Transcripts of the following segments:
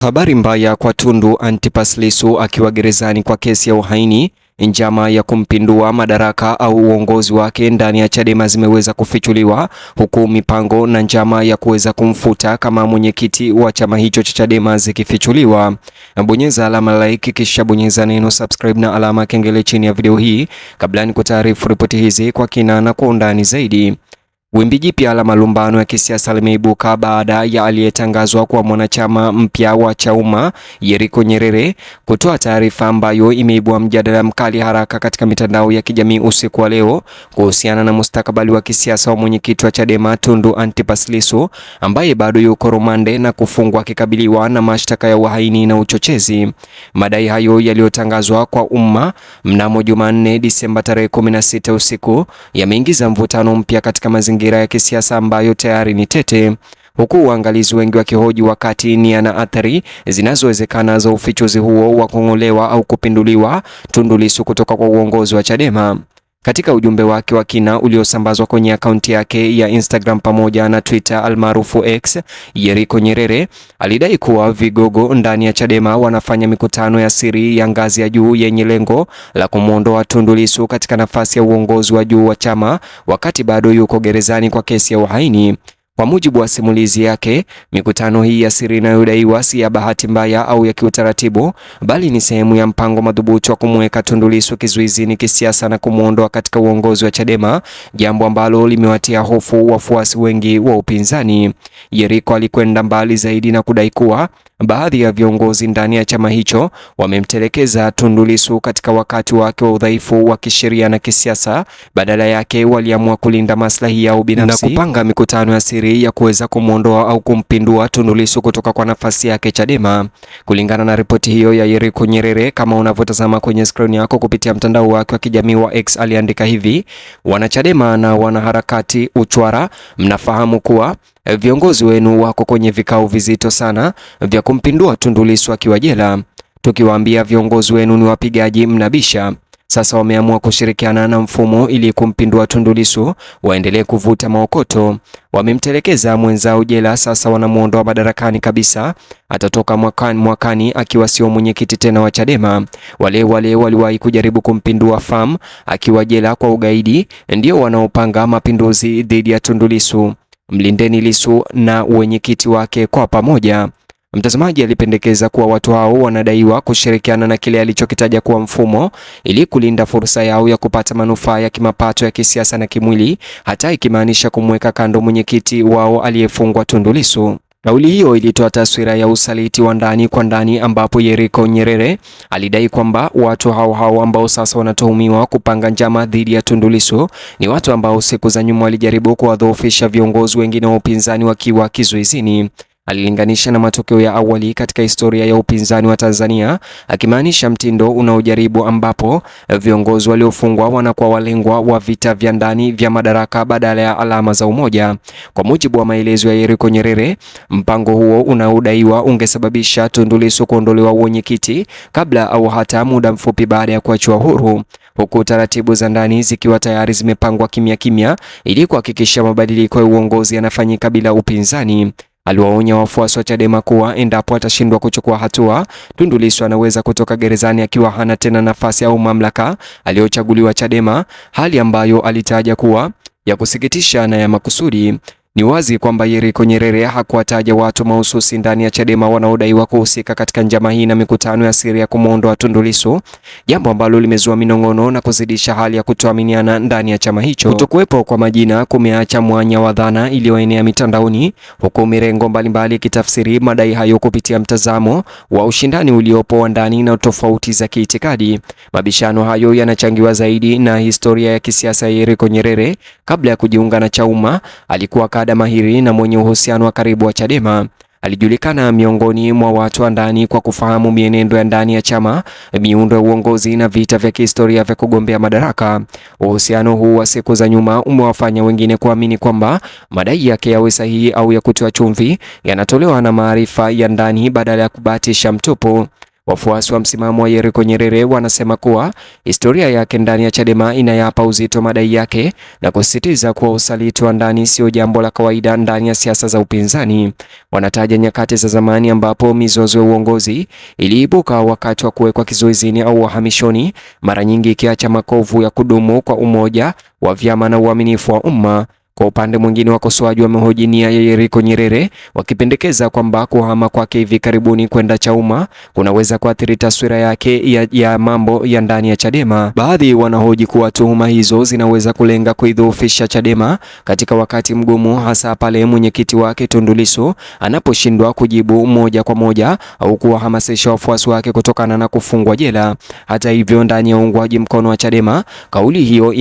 Habari mbaya kwa Tundu Antipas Lissu akiwa gerezani kwa kesi ya uhaini. Njama ya kumpindua madaraka au uongozi wake ndani ya Chadema zimeweza kufichuliwa, huku mipango na njama ya kuweza kumfuta kama mwenyekiti wa chama hicho cha Chadema zikifichuliwa. Bonyeza alama like kisha bonyeza neno subscribe na alama kengele chini ya video hii kabla ni kutaarifu ripoti hizi kwa kina na kwa undani zaidi. Wimbi jipya la malumbano ya kisiasa limeibuka baada ya aliyetangazwa kwa mwanachama mpya wa Chauma Yeriko Nyerere kutoa taarifa ambayo imeibua mjadala mkali haraka katika mitandao ya kijamii usiku wa leo kuhusiana na mustakabali wa kisiasa wa mwenyekiti wa Chadema Tundu Antipas Lissu ambaye bado yuko rumande na kufungwa akikabiliwa na mashtaka ya uhaini na uchochezi. Madai hayo yaliyotangazwa kwa umma mnamo Jumanne Disemba tarehe 16 usiku yameingiza mvutano mpya katika mazingira ya kisiasa ambayo tayari ni tete, huku waangalizi wengi wakihoji wakati nia na athari zinazowezekana za ufichuzi huo wa kung'olewa au kupinduliwa Tundu Lissu kutoka kwa uongozi wa Chadema. Katika ujumbe wake wa kina uliosambazwa kwenye akaunti yake ya Instagram pamoja na Twitter almaarufu X, Yeriko Nyerere alidai kuwa vigogo ndani ya Chadema wanafanya mikutano ya siri ya ngazi ya juu yenye lengo la kumwondoa Tundu Lissu katika nafasi ya uongozi wa juu wa chama wakati bado yuko gerezani kwa kesi ya uhaini. Kwa mujibu wa simulizi yake, mikutano hii ya siri inayodaiwa si ya bahati mbaya au ya kiutaratibu, bali ni sehemu ya mpango madhubuti wa kumweka Tundu Lissu kizuizini kisiasa na kumwondoa katika uongozi wa Chadema, jambo ambalo limewatia hofu wafuasi wengi wa upinzani. Yeriko alikwenda mbali zaidi na kudai kuwa baadhi ya viongozi ndani ya chama hicho wamemtelekeza Tundu Lissu katika wakati wake wa udhaifu wa kisheria na kisiasa. Badala yake waliamua kulinda maslahi yao binafsi na kupanga mikutano ya siri ya kuweza kumwondoa au kumpindua Tundu Lissu kutoka kwa nafasi yake Chadema. Kulingana na ripoti hiyo ya Yeriko Nyerere, kama unavyotazama kwenye screen yako kupitia mtandao wake wa kijamii wa X, aliandika hivi: Wanachadema na wanaharakati uchwara, mnafahamu kuwa viongozi wenu wako kwenye vikao vizito sana vya kumpindua Tundu Lissu akiwa jela. Tukiwaambia viongozi wenu ni wapigaji, mnabisha. Sasa wameamua kushirikiana na mfumo ili kumpindua Tundu Lissu, waendelee kuvuta maokoto. Wamemtelekeza mwenzao jela, sasa wanamuondoa madarakani kabisa. Atatoka mwakani akiwa sio mwenyekiti tena wa Chadema. Wale waliwahi kujaribu kumpindua FAM akiwa jela kwa ugaidi ndio wanaopanga mapinduzi dhidi ya Tundu Lissu. Mlindeni Lissu na wenyekiti wake kwa pamoja. Mtazamaji alipendekeza kuwa watu hao wanadaiwa kushirikiana na kile alichokitaja kuwa mfumo ili kulinda fursa yao ya kupata manufaa ya kimapato ya kisiasa na kimwili, hata ikimaanisha kumweka kando mwenyekiti wao aliyefungwa Tundu Lissu. Kauli hiyo ilitoa taswira ya usaliti wa ndani kwa ndani, ambapo Yeriko Nyerere alidai kwamba watu hao ambao sasa wanatuhumiwa kupanga njama dhidi ya Tundu Lissu ni watu ambao siku za nyuma walijaribu kuwadhoofisha viongozi wengine wa upinzani wakiwa kizuizini. Alilinganisha na matokeo ya awali katika historia ya upinzani wa Tanzania, akimaanisha mtindo unaojaribu ambapo viongozi waliofungwa wanakuwa walengwa wa vita vya ndani vya madaraka badala ya alama za umoja. Kwa mujibu wa maelezo ya Yeriko Nyerere, mpango huo unaodaiwa ungesababisha Tundu Lissu kuondolewa uwenyekiti kabla au hata muda mfupi baada ya kuachiwa huru, huku taratibu za ndani zikiwa tayari zimepangwa kimya kimya ili kuhakikisha mabadiliko ya uongozi yanafanyika bila upinzani. Aliwaonya wafuasi wa Chadema kuwa endapo atashindwa kuchukua hatua, Tundu Lissu anaweza kutoka gerezani akiwa hana tena nafasi au mamlaka aliyochaguliwa Chadema, hali ambayo alitaja kuwa ya kusikitisha na ya makusudi. Ni wazi kwamba Yeriko Nyerere hakuwataja watu mahususi ndani ya Chadema wanaodaiwa kuhusika katika njama hii na mikutano ya siri ya kumwondoa Tundu Lissu, jambo ambalo limezua minong'ono na kuzidisha hali ya kutoaminiana ndani ya chama hicho. Kutokuwepo kwa majina kumeacha mwanya wa dhana iliyoenea mitandaoni, huku mirengo mbalimbali ikitafsiri madai hayo kupitia mtazamo wa ushindani uliopo wa ndani na tofauti za kiitikadi. Mabishano hayo yanachangiwa zaidi na historia ya kisiasa ya Yeriko Nyerere. Kabla ya kujiunga na Chauma, alikuwa kada mahiri na mwenye uhusiano wa karibu wa Chadema. Alijulikana miongoni mwa watu wa ndani kwa kufahamu mienendo ya ndani ya chama, miundo ya uongozi na vita vya kihistoria vya kugombea madaraka. Uhusiano huu wa siku za nyuma umewafanya wengine kuamini kwamba madai yake yawe sahihi au ya kutoa chumvi yanatolewa na maarifa ya ndani badala ya kubahatisha mtupu. Wafuasi wa msimamo wa Yeriko Nyerere wanasema kuwa historia yake ndani ya Chadema inayapa uzito madai yake na kusisitiza kuwa usaliti wa ndani sio jambo la kawaida ndani ya siasa za upinzani. Wanataja nyakati za zamani ambapo mizozo ya uongozi iliibuka wakati wa kuwekwa kizuizini au uhamishoni, mara nyingi ikiacha makovu ya kudumu kwa umoja wa vyama na uaminifu wa umma. Kwa upande mwingine, wakosoaji wamehoji nia ya Yeriko Nyerere wakipendekeza kwamba kuhama kwake hivi karibuni kwenda Chauma kunaweza kuathiri taswira yake ya mambo ya ndani ya Chadema. Baadhi wanahoji kuwa tuhuma hizo zinaweza kulenga kuidhoofisha Chadema katika wakati mgumu, hasa pale mwenyekiti wake Tundu Lissu anaposhindwa kujibu moja kwa moja au kuwahamasisha wafuasi wake kutokana na kufungwa jela. Hata hivyo, ndani ya uungwaji mkono wa Chadema, kauli hiyo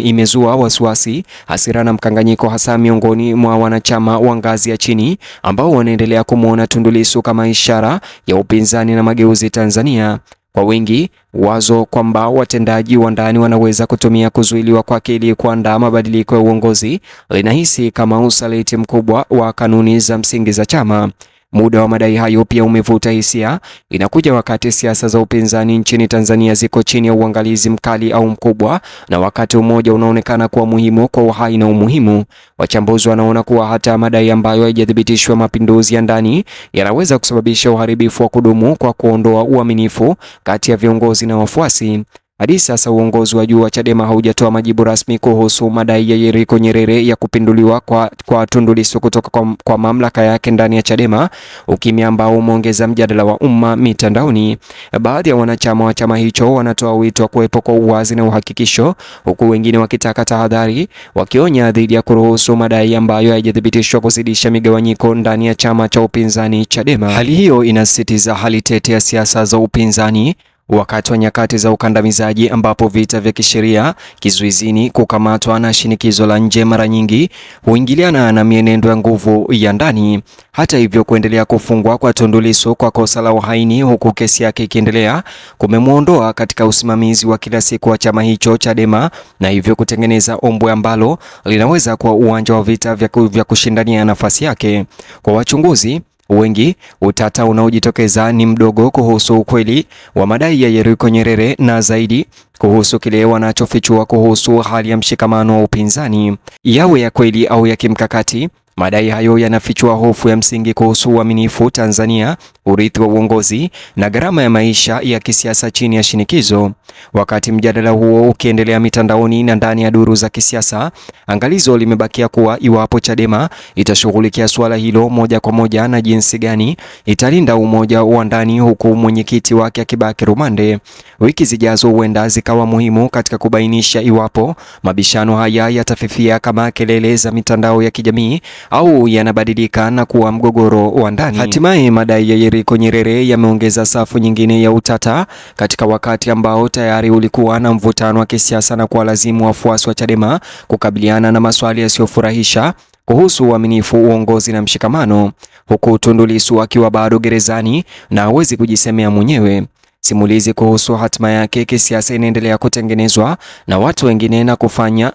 imezua wasiwasi, hasira na mkanganyiko, hasa miongoni mwa wanachama wa ngazi ya chini ambao wanaendelea kumuona Tundu Lissu kama ishara ya upinzani na mageuzi Tanzania. Kwa wengi, wazo kwamba watendaji wa ndani wanaweza kutumia kuzuiliwa kwake ili kuandaa mabadiliko ya uongozi linahisi kama usaliti mkubwa wa kanuni za msingi za chama. Muda wa madai hayo pia umevuta hisia. Inakuja wakati siasa za upinzani nchini Tanzania ziko chini ya uangalizi mkali au mkubwa, na wakati umoja unaonekana kuwa muhimu kwa uhai na umuhimu. Wachambuzi wanaona kuwa hata madai ambayo hayajathibitishwa mapinduzi ya ndani yanaweza kusababisha uharibifu wa kudumu kwa kuondoa uaminifu kati ya viongozi na wafuasi. Hadi sasa uongozi wa juu wa Chadema haujatoa majibu rasmi kuhusu madai ya Yeriko Nyerere ya kupinduliwa kwa Tundu Lissu kutoka kwa mamlaka yake ndani ya Chadema, ukimya ambao umeongeza mjadala wa umma mitandaoni. Baadhi ya wanachama wa chama hicho wanatoa wito wa kuwepo kwa uwazi na uhakikisho, huku wengine wakitaka tahadhari, wakionya dhidi ya kuruhusu madai ambayo hayajathibitishwa kuzidisha migawanyiko ndani ya chama cha upinzani Chadema. Hali hiyo inasisitiza hali tete ya siasa za upinzani wakati wa nyakati za ukandamizaji ambapo vita vya kisheria, kizuizini, kukamatwa na shinikizo la nje mara nyingi huingiliana na mienendo ya nguvu ya ndani. Hata hivyo, kuendelea kufungwa kwa Tundu Lissu kwa kosa la uhaini huku kesi yake ikiendelea kumemwondoa katika usimamizi wa kila siku wa chama hicho Chadema, na hivyo kutengeneza ombwe ambalo linaweza kuwa uwanja wa vita vya kushindania nafasi yake. Kwa wachunguzi wengi, utata unaojitokeza ni mdogo kuhusu ukweli wa madai ya Yeriko Nyerere na zaidi kuhusu kile wanachofichua kuhusu hali ya mshikamano wa upinzani, yawe ya kweli au ya kimkakati. Madai hayo yanafichua hofu ya msingi kuhusu uaminifu Tanzania, urithi wa uongozi na gharama ya maisha ya kisiasa chini ya shinikizo. Wakati mjadala huo ukiendelea mitandaoni na ndani ya duru za kisiasa, angalizo limebakia kuwa iwapo Chadema itashughulikia suala hilo moja kwa moja na jinsi gani italinda umoja wa ndani huku mwenyekiti wake akibaki rumande. Wiki zijazo huenda zikawa muhimu katika kubainisha iwapo mabishano haya yatafifia kama kelele za mitandao ya kijamii au yanabadilika na kuwa mgogoro wa ndani. Hatimaye madai ya Yeriko Nyerere yameongeza safu nyingine ya utata katika wakati ambao tayari ulikuwa na mvutano wa kisiasa na kuwalazimu wafuasi wa Chadema kukabiliana na maswali yasiyofurahisha kuhusu uaminifu, uongozi na mshikamano, huku Tundu Lissu akiwa bado gerezani na hawezi kujisemea mwenyewe. Simulizi kuhusu hatima yake kisiasa inaendelea kutengenezwa na watu wengine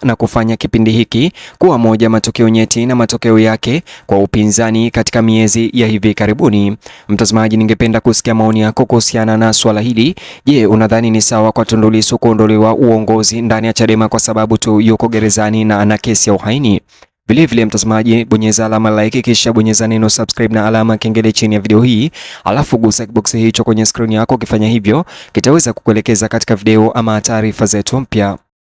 na kufanya kipindi hiki kuwa moja matokeo nyeti na matokeo yake kwa upinzani katika miezi ya hivi karibuni. Mtazamaji, ningependa kusikia maoni yako kuhusiana na swala hili. Je, unadhani ni sawa kwa Tundu Lissu kuondolewa uongozi ndani ya Chadema kwa sababu tu yuko gerezani na ana kesi ya uhaini? Vilevile mtazamaji, bonyeza alama like kisha bonyeza neno subscribe na alama kengele chini ya video hii, alafu gusa kiboksi hicho kwenye screen yako. Ukifanya hivyo kitaweza kukuelekeza katika video ama taarifa zetu mpya.